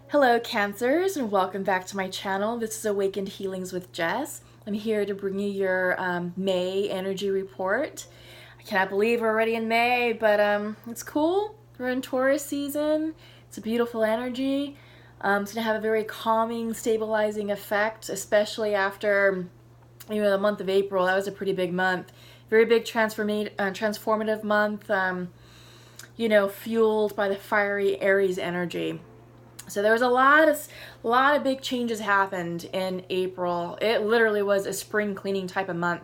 Hello Cancers, and welcome back to my channel. This is Awakened Healings with Jess. I'm here to bring you your May energy report. I cannot believe we're already in May, but it's cool. We're in Taurus season. It's a beautiful energy. It's going to have a very calming, stabilizing effect, especially after the month of April. That was a pretty big month. Very big transformative month, fueled by the fiery Aries energy. So there was a lot of big changes happened in April. It literally was a spring cleaning type of month.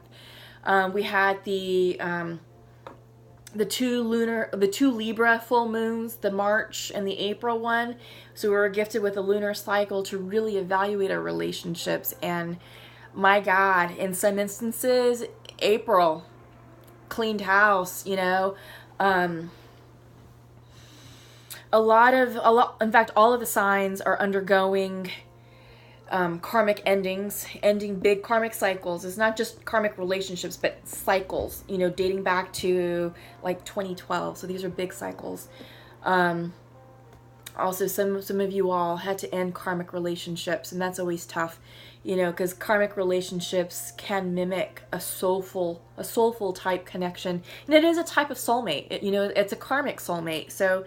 We had the two Libra full moons, the March and the April one. So we were gifted with a lunar cycle to really evaluate our relationships. And my God, in some instances, April cleaned house. In fact, all of the signs are undergoing karmic endings, ending big karmic cycles. It's not just karmic relationships, but cycles, dating back to like 2012. So these are big cycles. Also, some of you all had to end karmic relationships, and that's always tough, because karmic relationships can mimic a soulful type connection. And it is a type of soulmate. It's a karmic soulmate. So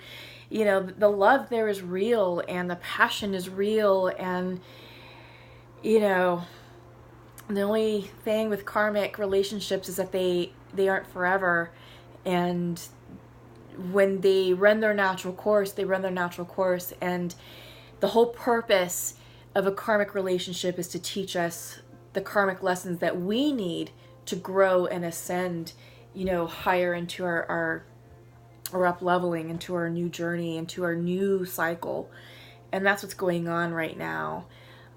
the love there is real, and the passion is real, and the only thing with karmic relationships is that they aren't forever, and when they run their natural course, and the whole purpose of a karmic relationship is to teach us the karmic lessons that we need to grow and ascend, higher into our up leveling, into our new journey, into our new cycle. And that's what's going on right now.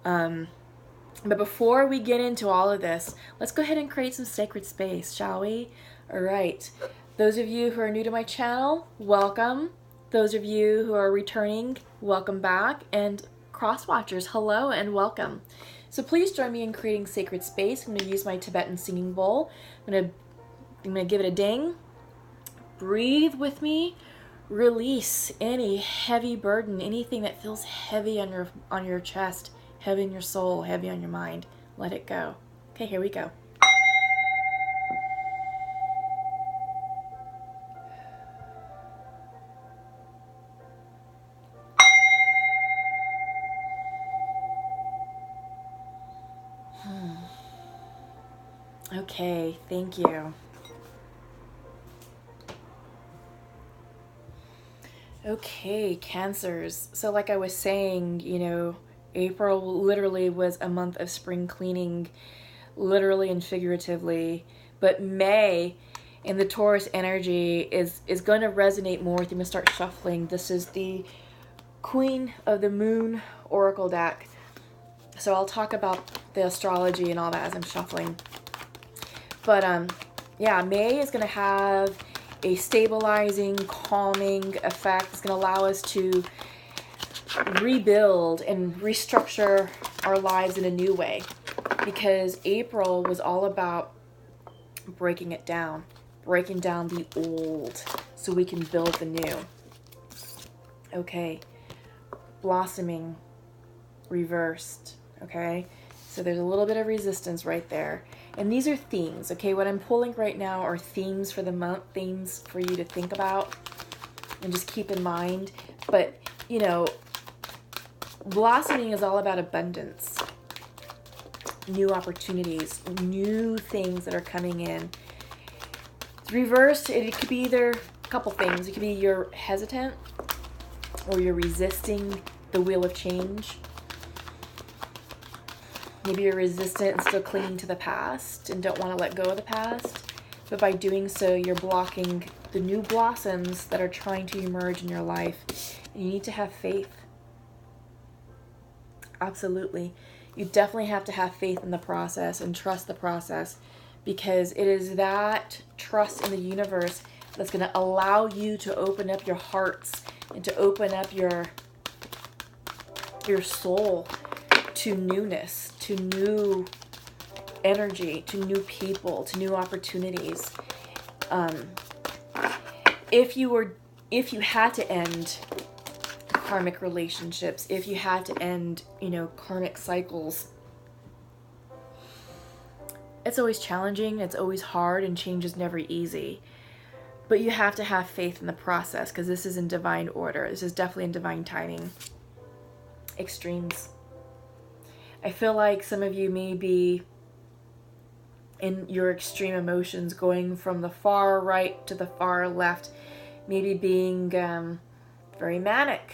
But before we get into all of this, let's go ahead and create some sacred space, shall we? All right. Those of you who are new to my channel, welcome. Those of you who are returning, welcome back. And cross-watchers, hello and welcome. So please join me in creating sacred space. I'm going to use my Tibetan singing bowl. I'm going to give it a ding. Breathe with me. Release any heavy burden, anything that feels heavy on your chest, heavy in your soul, heavy on your mind. Let it go. Okay, here we go. Okay, thank you. Okay, Cancers. So like I was saying, April literally was a month of spring cleaning, literally and figuratively. But May in the Taurus energy is going to resonate more with you. I'm going to start shuffling. This is the Queen of the Moon Oracle deck. So I'll talk about the astrology and all that as I'm shuffling. But yeah, May is going to have a stabilizing, calming effect. It's going to allow us to rebuild and restructure our lives in a new way, because April was all about breaking it down, breaking down the old so we can build the new. Okay, blossoming reversed. Okay, so there's a little bit of resistance right there. And these are themes, okay? What I'm pulling right now are themes for the month, themes for you to think about and just keep in mind. But, blossoming is all about abundance, new opportunities, new things that are coming in. Reversed, it could be either a couple things. It could be you're hesitant, or you're resisting the wheel of change. Maybe you're resistant and still clinging to the past and don't want to let go of the past. But by doing so, you're blocking the new blossoms that are trying to emerge in your life. And you need to have faith. Absolutely. You definitely have to have faith in the process and trust the process, because it is that trust in the universe that's going to allow you to open up your hearts and to open up your soul to newness, to new energy, to new people, to new opportunities. If you had to end karmic relationships, if you had to end, you know, karmic cycles, it's always challenging, it's always hard, and change is never easy. But you have to have faith in the process, because this is in divine order. This is definitely in divine timing. Extremes. I feel like some of you may be in your extreme emotions, going from the far right to the far left, maybe being very manic,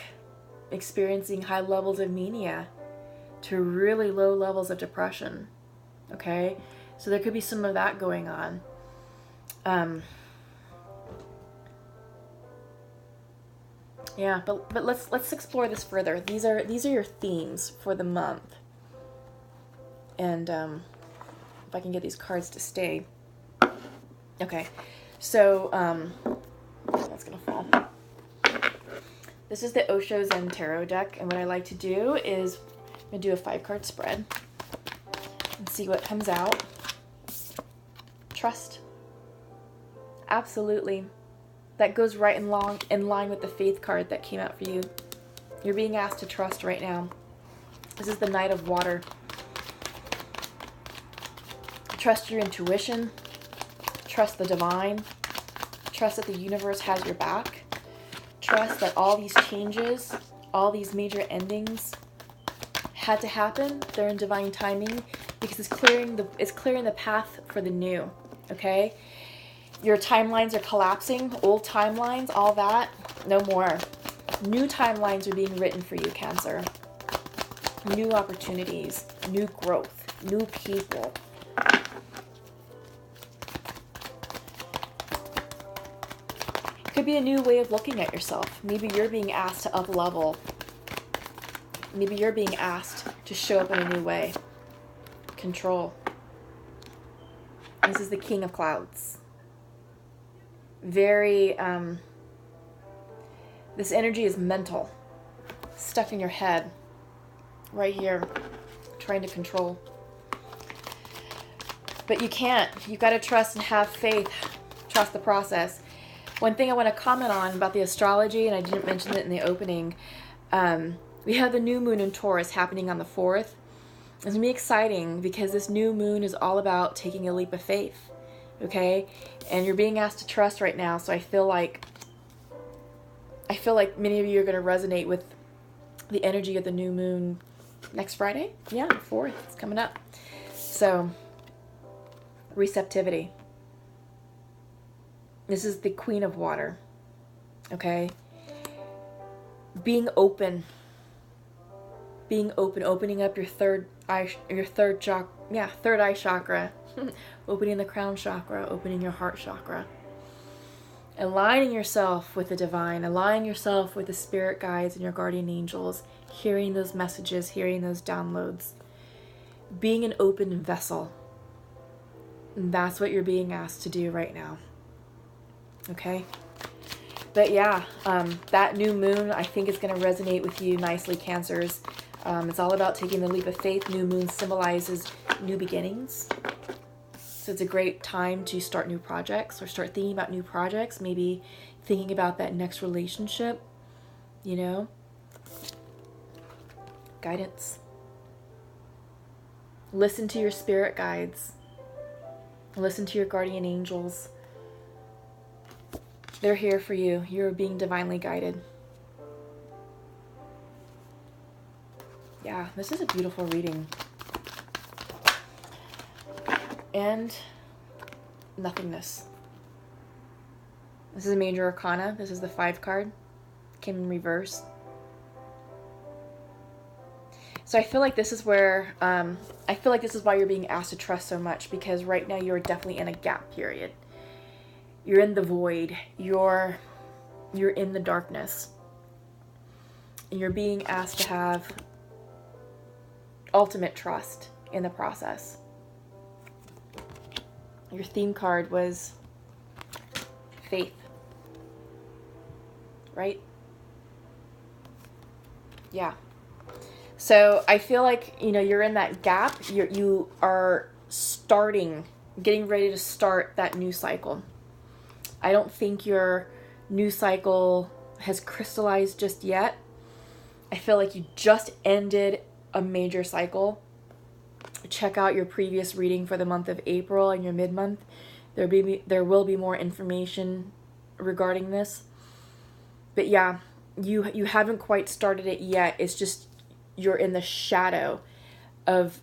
experiencing high levels of mania to really low levels of depression. Okay, so there could be some of that going on. Yeah, but let's explore this further. These are your themes for the month, and if I can get these cards to stay. Okay, so that's gonna fall. This is the Osho Zen Tarot deck, and what I like to do is I'm gonna do a 5-card spread and see what comes out. Trust. Absolutely. That goes right in line with the faith card that came out for you. You're being asked to trust right now. This is the Knight of Water. Trust your intuition. Trust the divine. Trust that the universe has your back. Trust that all these changes, all these major endings had to happen. They're in divine timing, because it's clearing the path for the new. Okay? Your timelines are collapsing, old timelines, all that, no more. New timelines are being written for you, Cancer. New opportunities, new growth, new people. Could be a new way of looking at yourself. Maybe you're being asked to up-level. Maybe you're being asked to show up in a new way. Control. This is the King of Clouds. Very, this energy is mental, stuck in your head, right here, trying to control. But you can't. You've got to trust and have faith. Trust the process. One thing I want to comment on about the astrology, and I didn't mention it in the opening, we have the new moon in Taurus happening on the 4th. It's going to be exciting, because this new moon is all about taking a leap of faith. Okay, and you're being asked to trust right now, so I feel like many of you are going to resonate with the energy of the new moon next Friday. Yeah, the 4th, it's coming up. So, receptivity. This is the Queen of Water. Okay, being open, opening up your third eye chakra. Opening the crown chakra, opening your heart chakra. Aligning yourself with the divine, aligning yourself with the spirit guides and your guardian angels, hearing those messages, hearing those downloads. Being an open vessel. And that's what you're being asked to do right now. Okay? But yeah, that new moon, I think, is going to resonate with you nicely, Cancers. It's all about taking the leap of faith. New moon symbolizes new beginnings. So it's a great time to start new projects, or start thinking about new projects, maybe thinking about that next relationship, you know. Guidance. Listen to your spirit guides. Listen to your guardian angels. They're here for you. You're being divinely guided. Yeah, this is a beautiful reading. And nothingness. This is a major arcana. This is the 5 card. Came in reverse. So I feel like this is where, this is why you're being asked to trust so much, because right now you're definitely in a gap period. You're in the void. You're in the darkness. And you're being asked to have ultimate trust in the process. Your theme card was faith, right? Yeah. So I feel like, you're in that gap. You are getting ready to start that new cycle. I don't think your new cycle has crystallized just yet. I feel like you just ended a major cycle. Check out your previous reading for the month of April and your mid-month. There will be more information regarding this. But yeah, you haven't quite started it yet. It's just you're in the shadow of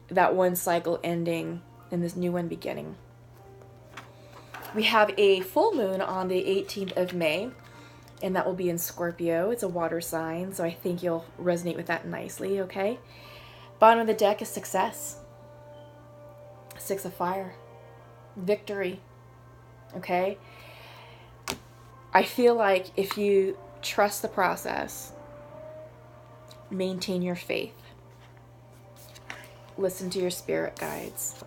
that one cycle ending and this new one beginning. We have a full moon on the 18th of May, and that will be in Scorpio. It's a water sign, so I think you'll resonate with that nicely, okay? Bottom of the deck is success. Six of Fire. Victory. Okay? I feel like if you trust the process, maintain your faith, listen to your spirit guides,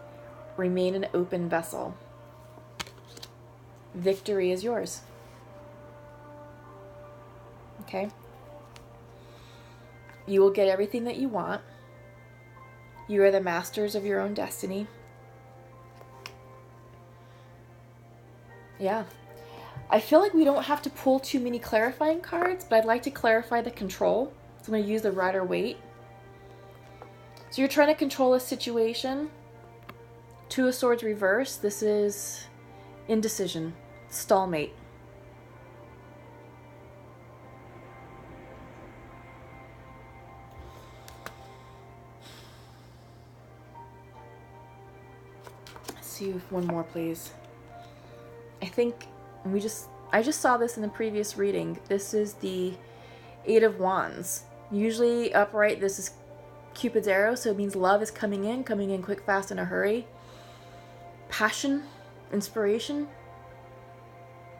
remain an open vessel, victory is yours. Okay? You will get everything that you want. You are the masters of your own destiny. Yeah. I feel like we don't have to pull too many clarifying cards, but I'd like to clarify the control. So I'm going to use the Rider-Waite. So you're trying to control a situation. Two of Swords reversed. This is indecision. Stalemate. Let's see one more, please. I just saw this in the previous reading. This is the Eight of Wands. Usually upright, this is Cupid's arrow, so it means love is coming in quick, fast, in a hurry. Passion, inspiration.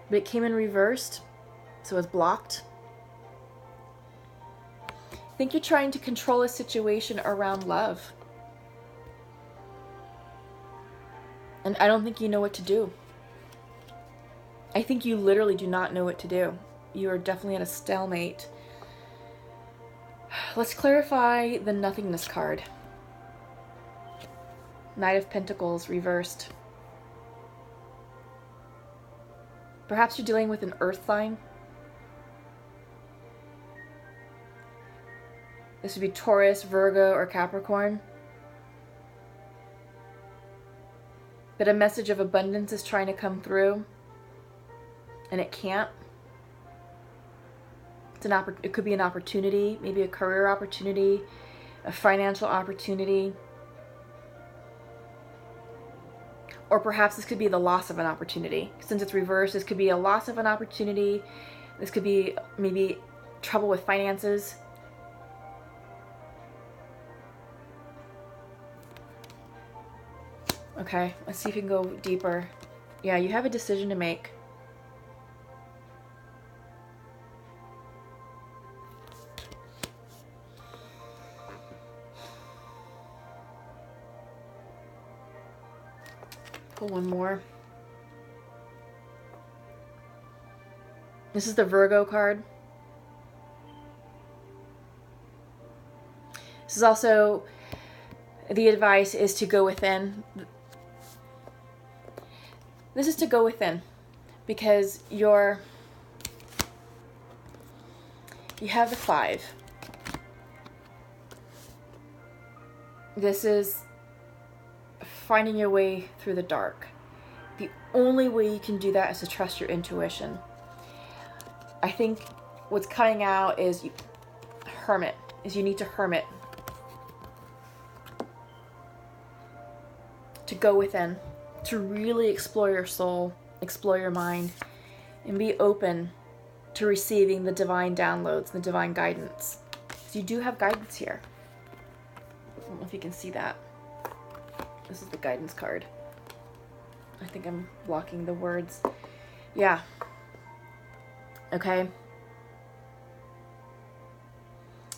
But it came in reversed, so it's blocked. I think you're trying to control a situation around love. And I don't think you know what to do. I think you literally do not know what to do. You are definitely at a stalemate. Let's clarify the nothingness card. Knight of Pentacles reversed. Perhaps you're dealing with an earth sign. This would be Taurus, Virgo, or Capricorn. But a message of abundance is trying to come through, and it can't. It could be an opportunity, maybe a career opportunity, a financial opportunity. Or perhaps this could be the loss of an opportunity. Since it's reversed, this could be a loss of an opportunity. This could be maybe trouble with finances. Okay, let's see if we can go deeper. Yeah, you have a decision to make. Pull one more. This is the Virgo card. This is also, the advice is to go within. This is to go within, because you have the 5. This is finding your way through the dark. The only way you can do that is to trust your intuition. I think what's coming out is hermit, is you need to hermit. To go within, to really explore your soul, explore your mind, and be open to receiving the divine downloads, the divine guidance. So you do have guidance here. I don't know if you can see that. This is the guidance card. I think I'm blocking the words. Yeah. Okay.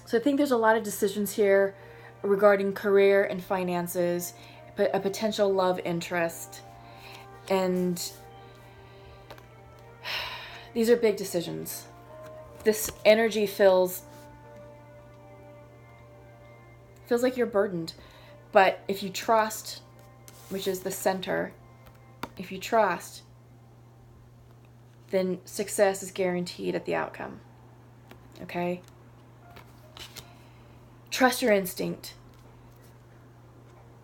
So I think there's a lot of decisions here regarding career and finances, but a potential love interest. And these are big decisions. This energy feels like you're burdened. But if you trust, which is the center, if you trust, then success is guaranteed at the outcome. Okay? trust your instinct.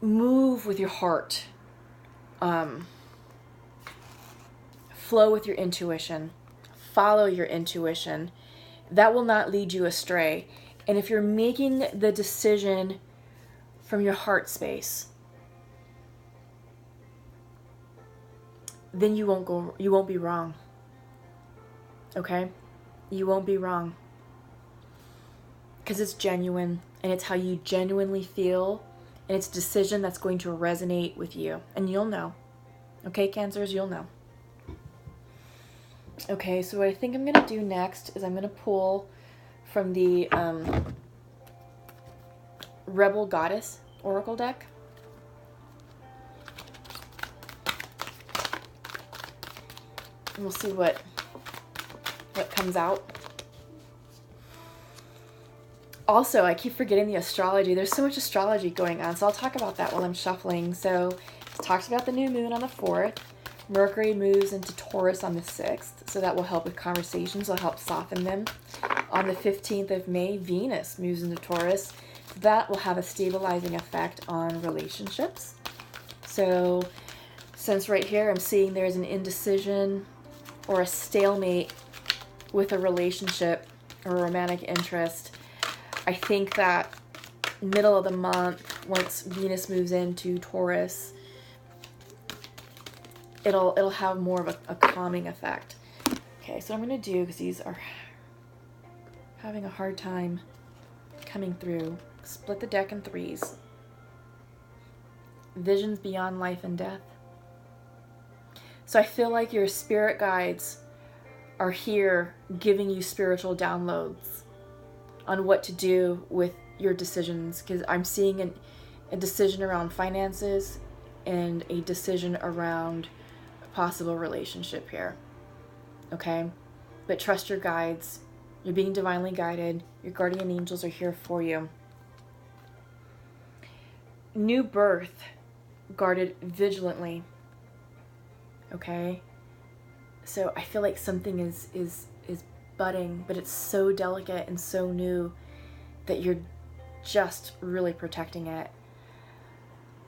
Move with your heart. Flow with your intuition. Follow your intuition. That will not lead you astray. And if you're making the decision from your heart space, then you won't be wrong. Okay? You won't be wrong. Because it's genuine, and it's how you genuinely feel, and it's a decision that's going to resonate with you. And you'll know. Okay, Cancers, you'll know. Okay, so what I think I'm going to do next is I'm going to pull from the Rebel Goddess Oracle deck. And we'll see what comes out. Also, I keep forgetting the astrology. There's so much astrology going on, so I'll talk about that while I'm shuffling. So it talks about the new moon on the 4th. Mercury moves into Taurus on the 6th, so that will help with conversations. It'll help soften them. On the 15th of May, Venus moves into Taurus. That will have a stabilizing effect on relationships. So since right here I'm seeing there's an indecision or a stalemate with a relationship or a romantic interest, I think that middle of the month, once Venus moves into Taurus, it'll have more of a calming effect. Okay, so what I'm going to do, because these are having a hard time coming through, split the deck in 3s. Visions beyond life and death. So I feel like your spirit guides are here giving you spiritual downloads on what to do with your decisions, because I'm seeing a decision around finances and a decision around a possible relationship here. Okay? But trust your guides. You're being divinely guided. Your guardian angels are here for you. New birth, guarded vigilantly. Okay? So I feel like something is budding, but it's so delicate and so new that you're just really protecting it.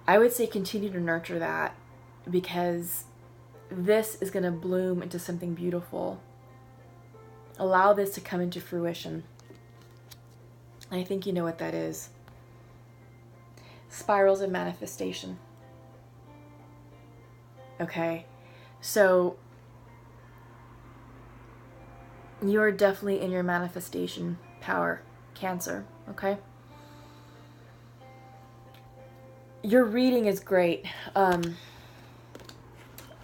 I would say continue to nurture that, because this is going to bloom into something beautiful. Allow this to come into fruition. I think you know what that is. Spirals of manifestation. Okay, so you're definitely in your manifestation power, Cancer, okay? Your reading is great.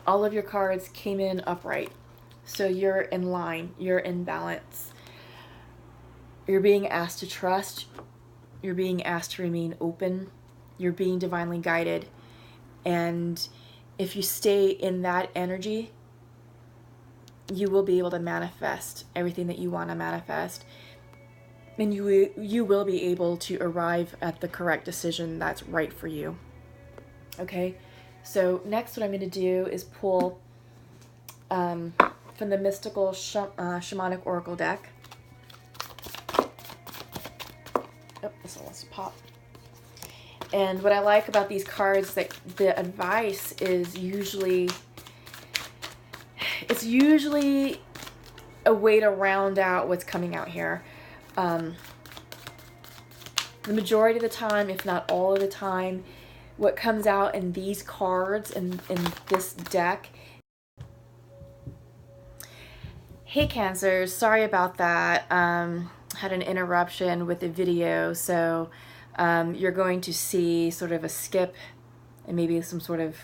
All of your cards came in upright. So you're in line, you're in balance. You're being asked to trust. You're being asked to remain open. You're being divinely guided. And if you stay in that energy, you will be able to manifest everything that you want to manifest. And you will be able to arrive at the correct decision that's right for you. Okay? So next what I'm going to do is pull from the mystical shamanic oracle deck. Oh, this one wants to pop. And what I like about these cards, that the advice is usually, it's usually a way to round out what's coming out here. The majority of the time, if not all of the time, what comes out in these cards and in this deck. Hey Cancers, sorry about that. Had an interruption with the video, so you're going to see sort of a skip and maybe some sort of,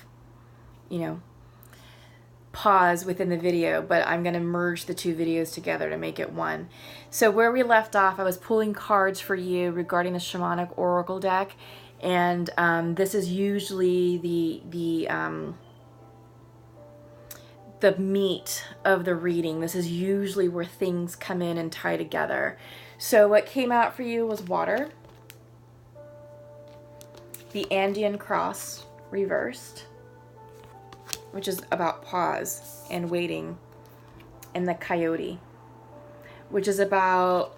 pause within the video, but I'm going to merge the two videos together to make it one. So where we left off, I was pulling cards for you regarding the shamanic oracle deck, and this is usually the meat of the reading. This is usually where things come in and tie together. So what came out for you was water, the Andean cross reversed, which is about pause and waiting, and the coyote, which is about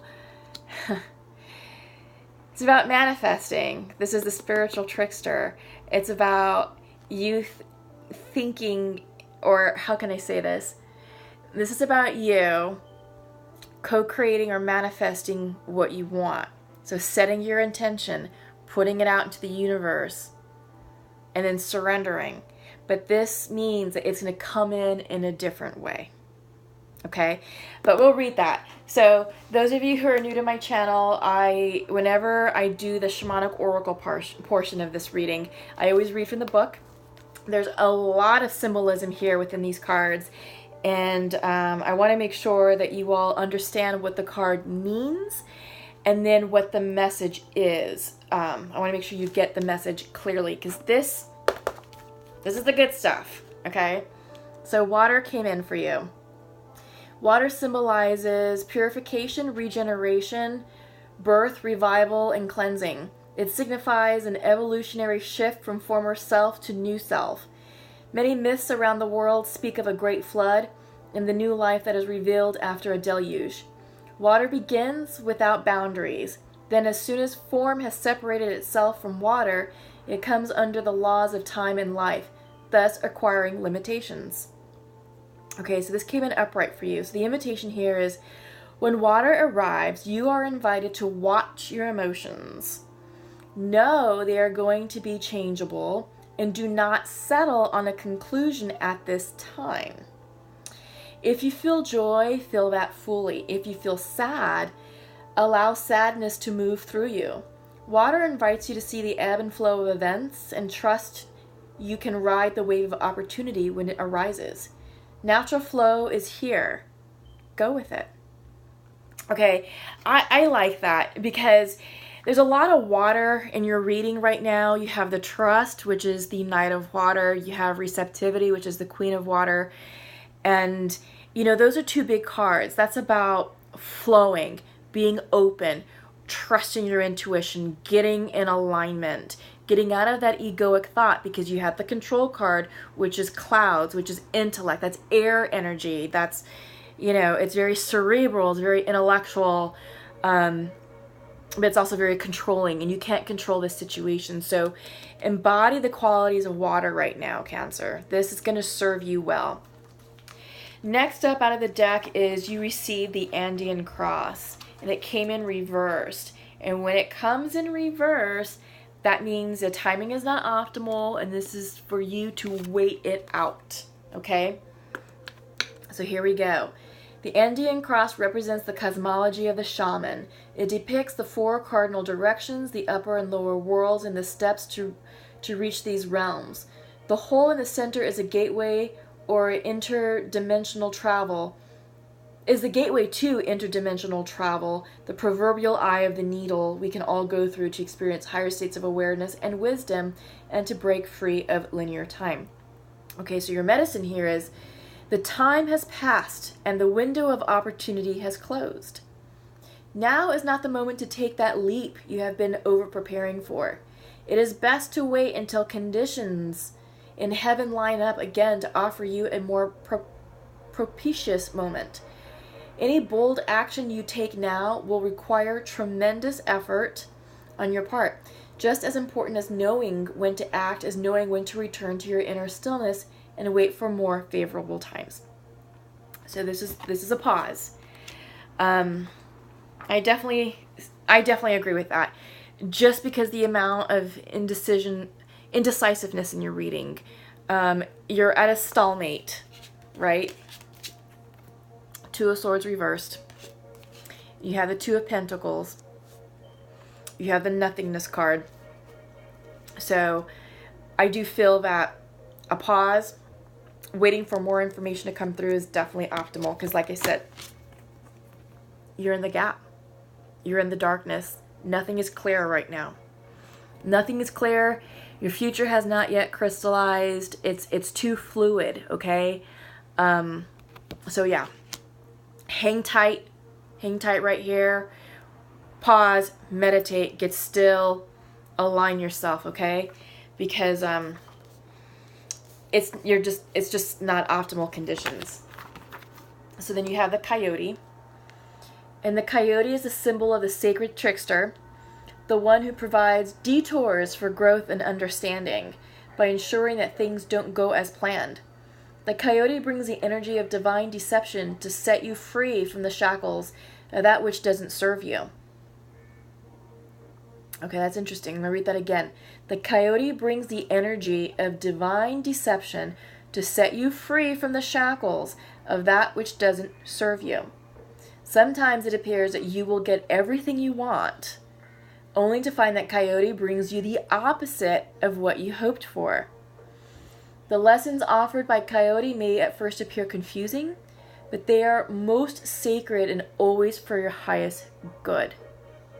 It's about manifesting. This is the spiritual trickster. It's about you thinking, or how can I say this? This is about you co-creating or manifesting what you want. So setting your intention, putting it out into the universe, and then surrendering. But this means that it's going to come in a different way. Okay? But we'll read that. So those of you who are new to my channel, whenever I do the shamanic oracle portion of this reading, I always read from the book. There's a lot of symbolism here within these cards. And I want to make sure that you all understand what the card means and then what the message is. I want to make sure you get the message clearly, because this is the good stuff, okay? So water came in for you. Water symbolizes purification, regeneration, birth, revival, and cleansing. It signifies an evolutionary shift from former self to new self. Many myths around the world speak of a great flood and the new life that is revealed after a deluge. Water begins without boundaries. Then as soon as form has separated itself from water, it comes under the laws of time and life, thus acquiring limitations. Okay, so this came in upright for you. So the invitation here is, when water arrives, you are invited to watch your emotions. Know they are going to be changeable, and do not settle on a conclusion at this time. If you feel joy, feel that fully. If you feel sad, allow sadness to move through you. Water invites you to see the ebb and flow of events and trust you can ride the wave of opportunity when it arises. Natural flow is here. Go with it. Okay, I like that because there's a lot of water in your reading right now. You have the trust, which is the Knight of Water. You have receptivity, which is the Queen of Water. And, you know, those are two big cards. That's about flowing, being open, trusting your intuition, getting in alignment, getting out of that egoic thought, because you have the Control card, which is clouds, which is intellect. That's air energy. That's, you know, it's very cerebral, it's very intellectual, but it's also very controlling, and you can't control this situation. So embody the qualities of water right now, Cancer. This is going to serve you well. Next up out of the deck is you received the Andean Cross, and it came in reversed. And when it comes in reverse, that means the timing is not optimal, and this is for you to wait it out, okay? So here we go. The Andean Cross represents the cosmology of the shaman. It depicts the four cardinal directions, the upper and lower worlds, and the steps to reach these realms. The hole in the center is a gateway or interdimensional travel, is the gateway to interdimensional travel, the proverbial eye of the needle we can all go through to experience higher states of awareness and wisdom and to break free of linear time. Okay, so your medicine here is, the time has passed and the window of opportunity has closed. Now is not the moment to take that leap you have been over-preparing for. It is best to wait until conditions in heaven line up again to offer you a more propitious moment. Any bold action you take now will require tremendous effort on your part. Just as important as knowing when to act is knowing when to return to your inner stillness and wait for more favorable times. So this is a pause. I definitely agree with that. Just because the amount of indecisiveness in your reading, you're at a stalemate, right? Two of Swords reversed. You have the Two of Pentacles. You have the Nothingness card. So I do feel that a pause, waiting for more information to come through, is definitely optimal, because like I said, you're in the gap. You're in the darkness. Nothing is clear right now. Nothing is clear. Your future has not yet crystallized. It's too fluid, okay? So yeah. Hang tight right here. Pause, meditate, get still, align yourself, okay? Because it's just not optimal conditions. So then you have the Coyote. And the Coyote is a symbol of the sacred trickster. the one who provides detours for growth and understanding by ensuring that things don't go as planned. The coyote brings the energy of divine deception to set you free from the shackles of that which doesn't serve you. Okay, that's interesting. I'm going to read that again. The coyote brings the energy of divine deception to set you free from the shackles of that which doesn't serve you. Sometimes it appears that you will get everything you want, only to find that coyote brings you the opposite of what you hoped for. The lessons offered by coyote may at first appear confusing, but they are most sacred and always for your highest good.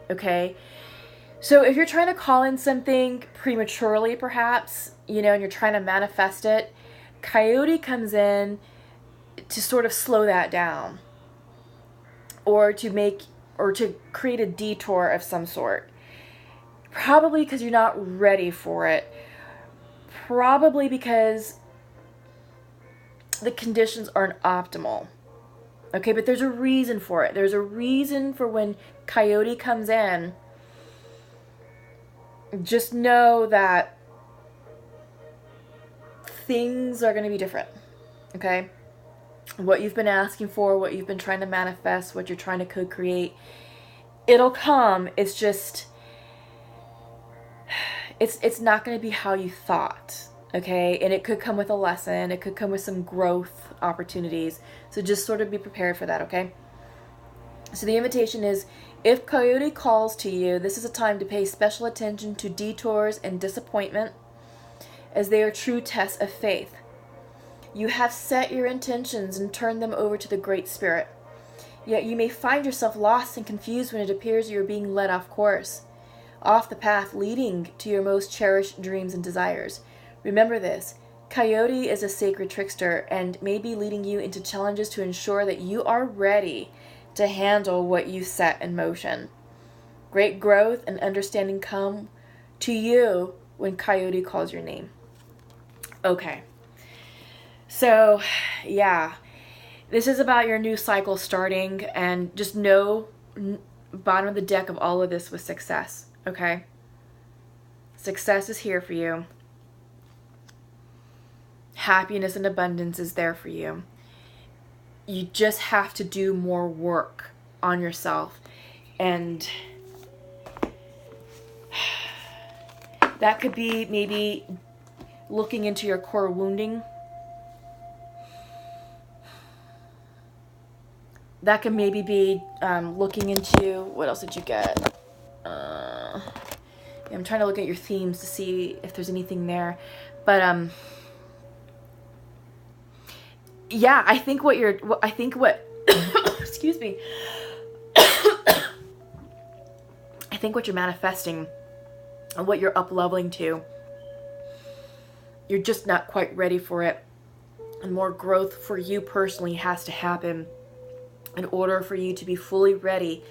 Okay? So if you're trying to call in something prematurely, perhaps, and you're trying to manifest it, coyote comes in to sort of slow that down, or to create a detour of some sort. Probably because you're not ready for it. Probably because the conditions aren't optimal. Okay, but there's a reason for it. There's a reason for when coyote comes in. Just know that things are going to be different. Okay? What you've been asking for, what you've been trying to manifest, what you're trying to co-create, it'll come. It's just, it's not going to be how you thought. Okay? And it could come with a lesson. It could come with some growth opportunities. So just sort of be prepared for that, okay? So the invitation is, if coyote calls to you, this is a time to pay special attention to detours and disappointment, as they are true tests of faith. You have set your intentions and turned them over to the Great Spirit. Yet you may find yourself lost and confused when it appears you are being led off course, off the path leading to your most cherished dreams and desires. Remember this, coyote is a sacred trickster and may be leading you into challenges to ensure that you are ready to handle what you set in motion. Great growth and understanding come to you when coyote calls your name. Okay. So, yeah. This is about your new cycle starting, and just know, bottom of the deck of all of this was success. Okay? Success is here for you. Happiness and abundance is there for you. You just have to do more work on yourself. And that could be maybe looking into your core wounding. That could maybe be looking into, what else did you get? I'm trying to look at your themes to see if there's anything there. But yeah, I think what excuse me. I think what you're manifesting and what you're up-leveling to, you're just not quite ready for it. And more growth for you personally has to happen in order for you to be fully ready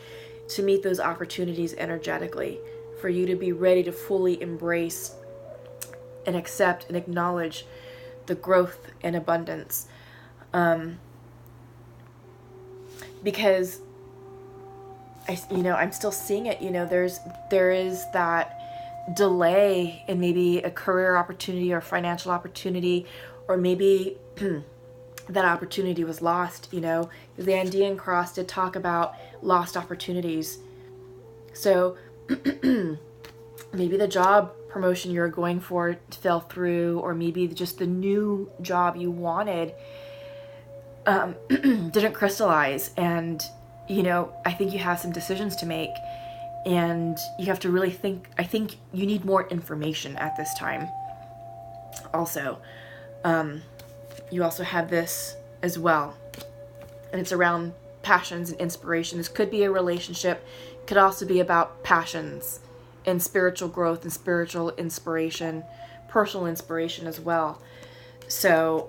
to meet those opportunities energetically, for you to be ready to fully embrace and accept and acknowledge the growth and abundance. Because I'm still seeing it, there is that delay in maybe a career opportunity or financial opportunity, or maybe that opportunity was lost, The Andean Cross did talk about lost opportunities. So maybe the job promotion you're going for fell through, or maybe just the new job you wanted didn't crystallize. And, I think you have some decisions to make, and you have to really think. I think you need more information at this time. Also, you also have this as well, and it's around passions and inspiration. This could be a relationship, could also be about passions and spiritual growth and spiritual inspiration, personal inspiration as well. So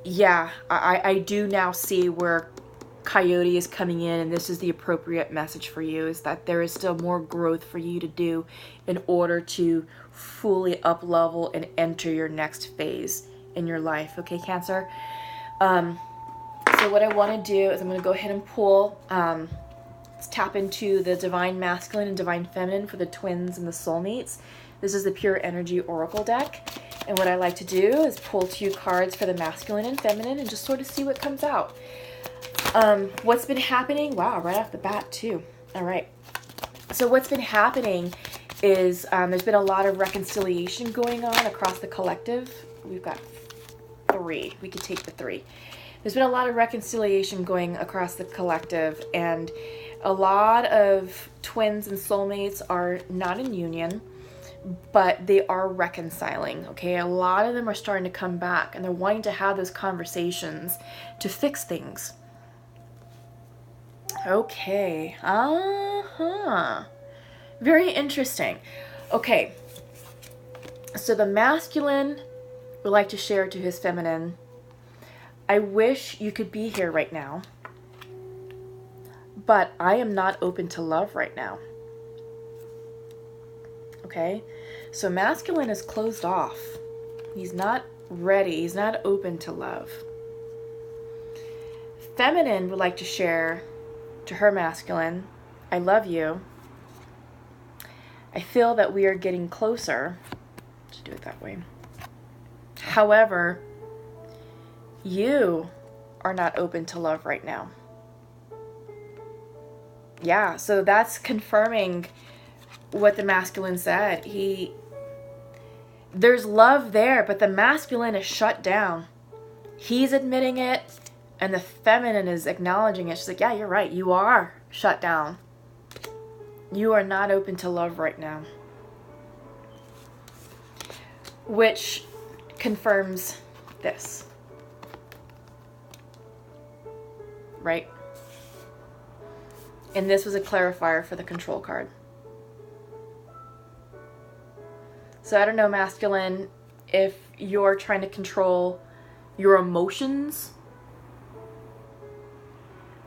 yeah, I do now see where Coyote is coming in, and this is the appropriate message for you, is that there is still more growth for you to do in order to fully up level and enter your next phase in your life. Okay, Cancer? So what I want to do is I'm going to go ahead and pull Let's tap into the divine masculine and divine feminine for the twins and the soulmates. This is the Pure Energy Oracle deck. And what I like to do is pull 2 cards for the masculine and feminine and just sort of see what comes out. What's been happening? Wow, right off the bat too. All right. So what's been happening is there's been a lot of reconciliation going on across the collective. We've got 3. We could take the 3. There's been a lot of reconciliation going across the collective, and a lot of twins and soulmates are not in union, but they are reconciling, okay? A lot of them are starting to come back, and they're wanting to have those conversations to fix things. Okay. Very interesting. Okay. So the masculine would like to share to his feminine, I wish you could be here right now, but I am not open to love right now. Okay? So masculine is closed off. He's not ready. He's not open to love. Feminine would like to share to her masculine, I love you. I feel that we are getting closer. Let's do it that way. However, you are not open to love right now. Yeah, so that's confirming what the masculine said. There's love there, but the masculine is shut down. He's admitting it, and the feminine is acknowledging it. She's like, yeah, you're right. You are shut down. You are not open to love right now. Which confirms this. Right? And this was a clarifier for the control card. So I don't know, masculine, if you're trying to control your emotions,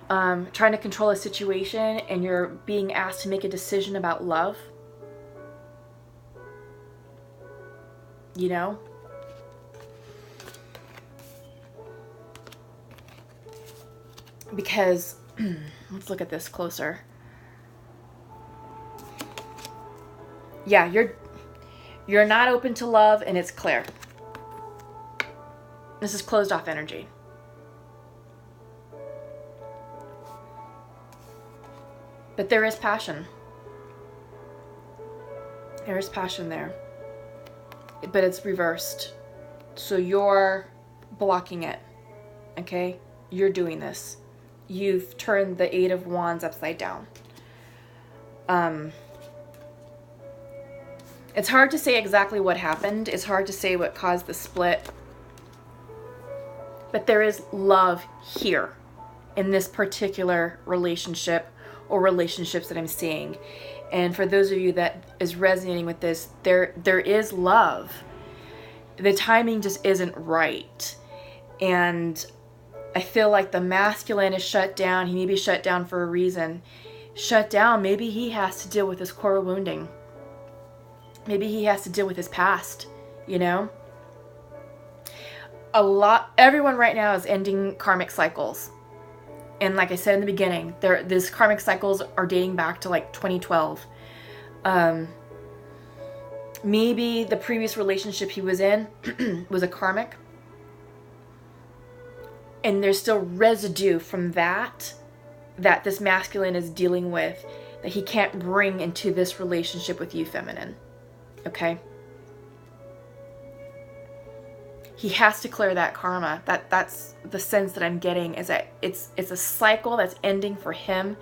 trying to control a situation, and you're being asked to make a decision about love. You know? Because, let's look at this closer. Yeah, you're not open to love, and it's clear. This is closed off energy. But there is passion. There is passion there. But it's reversed. So you're blocking it. Okay? You're doing this. You've turned the 8 of Wands upside down. It's hard to say exactly what happened. It's hard to say what caused the split. But there is love here in this particular relationship or relationships that I'm seeing. And for those of you that is resonating with this, there is love. The timing just isn't right. And I feel like the masculine is shut down. He may be shut down for a reason. Shut down, maybe he has to deal with his core wounding. Maybe he has to deal with his past, you know? Everyone right now is ending karmic cycles. And like I said in the beginning, these karmic cycles are dating back to like 2012. Maybe the previous relationship he was in was a karmic. And there's still residue from that this masculine is dealing with, that he can't bring into this relationship with you, feminine. Okay? He has to clear that karma. That's the sense that I'm getting, is that it's a cycle that's ending for him.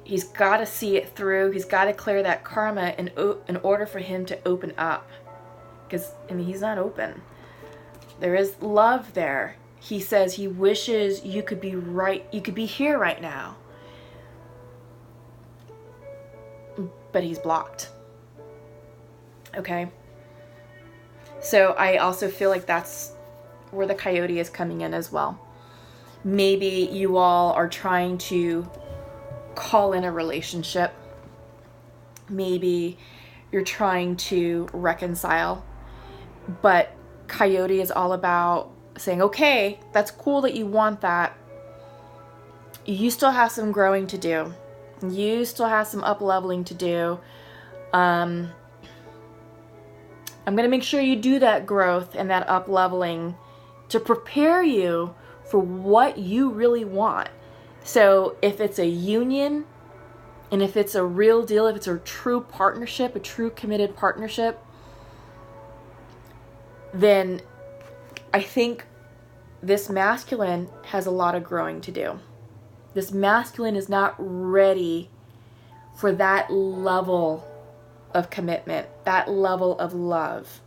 He's got to see it through. He's got to clear that karma in order for him to open up. Because, I mean, he's not open. There is love there. He says he wishes you could be right, you could be here right now. But he's blocked. Okay? So I also feel like that's where the coyote is coming in as well. Maybe you all are trying to call in a relationship. Maybe you're trying to reconcile. But coyote is all about saying, okay, that's cool that you want that. You still have some growing to do. You still have some up leveling to do. I'm going to make sure you do that growth and that up leveling to prepare you for what you really want. So if it's a union, and if it's a real deal, if it's a true partnership, a true committed partnership, then I think this masculine has a lot of growing to do. This masculine is not ready for that level of commitment, that level of love.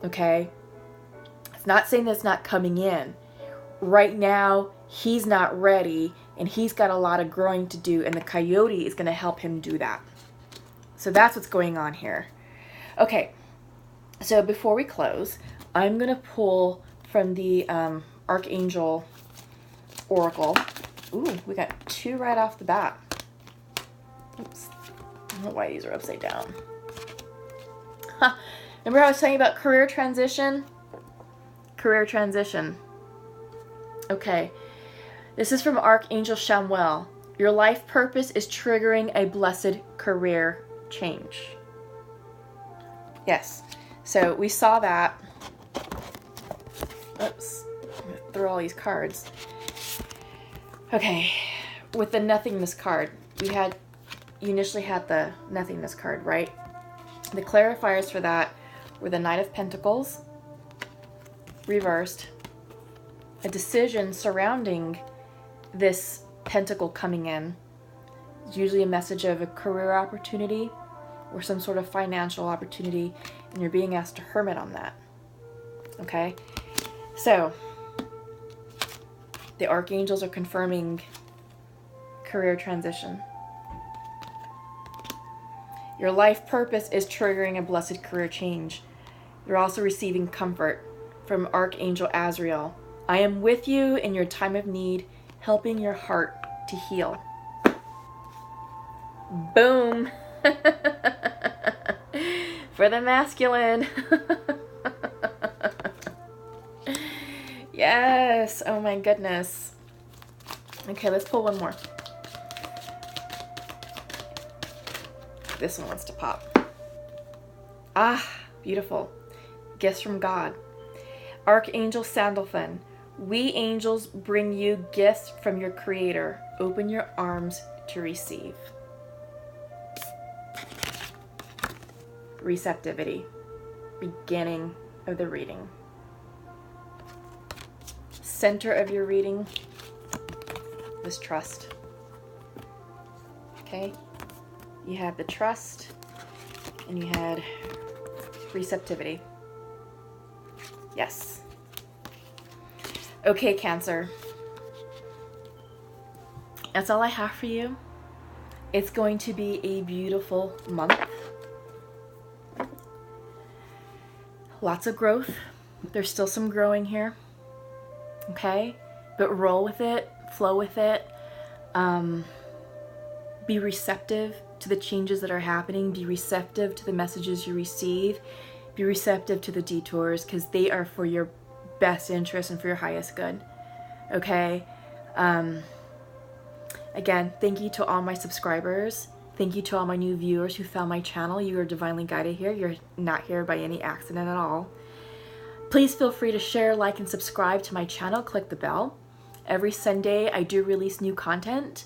Okay? It's not saying that's not coming in. Right now, he's not ready, and he's got a lot of growing to do, and the coyote is going to help him do that. So that's what's going on here. Okay, so before we close, I'm going to pull from the Archangel Oracle. Ooh, we got 2 right off the bat. Oops. I don't know why these are upside down. Huh. Remember I was telling you about career transition? Career transition. Okay. This is from Archangel Chamuel. Your life purpose is triggering a blessed career change. Yes. So we saw that. Oops. I'm going to throw all these cards. Okay. With the nothingness card, you initially had the nothingness card, right? The clarifiers for that were the Knight of Pentacles, reversed, a decision surrounding this pentacle coming in. It's usually a message of a career opportunity or some sort of financial opportunity, and you're being asked to hermit on that. Okay? So, the archangels are confirming career transition. Your life purpose is triggering a blessed career change. You're also receiving comfort from Archangel Azrael. I am with you in your time of need, helping your heart to heal. Boom. For the masculine. Yes. Oh my goodness. Okay, let's pull one more. This one wants to pop. Ah, beautiful. Gifts from God. Archangel Sandalphon. We angels bring you gifts from your Creator. Open your arms to receive. Receptivity. Beginning of the reading. Center of your reading was trust. Okay? You had the trust, and you had receptivity. Yes. Okay, Cancer. That's all I have for you. It's going to be a beautiful month. Lots of growth. There's still some growing here. Okay? But roll with it. Flow with it. Be receptive to the changes that are happening. Be receptive to the messages you receive. Be receptive to the detours, because they are for your best interest and for your highest good. Okay? Again, thank you to all my subscribers. Thank you to all my new viewers who found my channel. You are divinely guided here. You're not here by any accident at all. Please feel free to share, like, and subscribe to my channel. Click the bell. Every Sunday, I do release new content.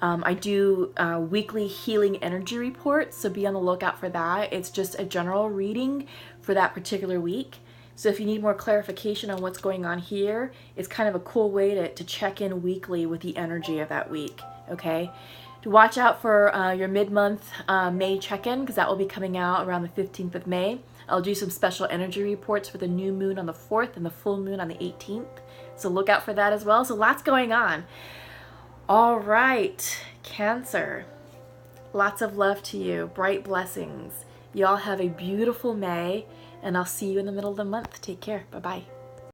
I do weekly healing energy reports, so be on the lookout for that. It's just a general reading for that particular week. So if you need more clarification on what's going on here, it's kind of a cool way to check in weekly with the energy of that week, okay? To watch out for your mid-month May check-in, because that will be coming out around the 15th of May. I'll do some special energy reports for the new moon on the 4th and the full moon on the 18th. So look out for that as well. So lots going on. All right, Cancer. Lots of love to you. Bright blessings. Y'all have a beautiful May, and I'll see you in the middle of the month. Take care. Bye-bye.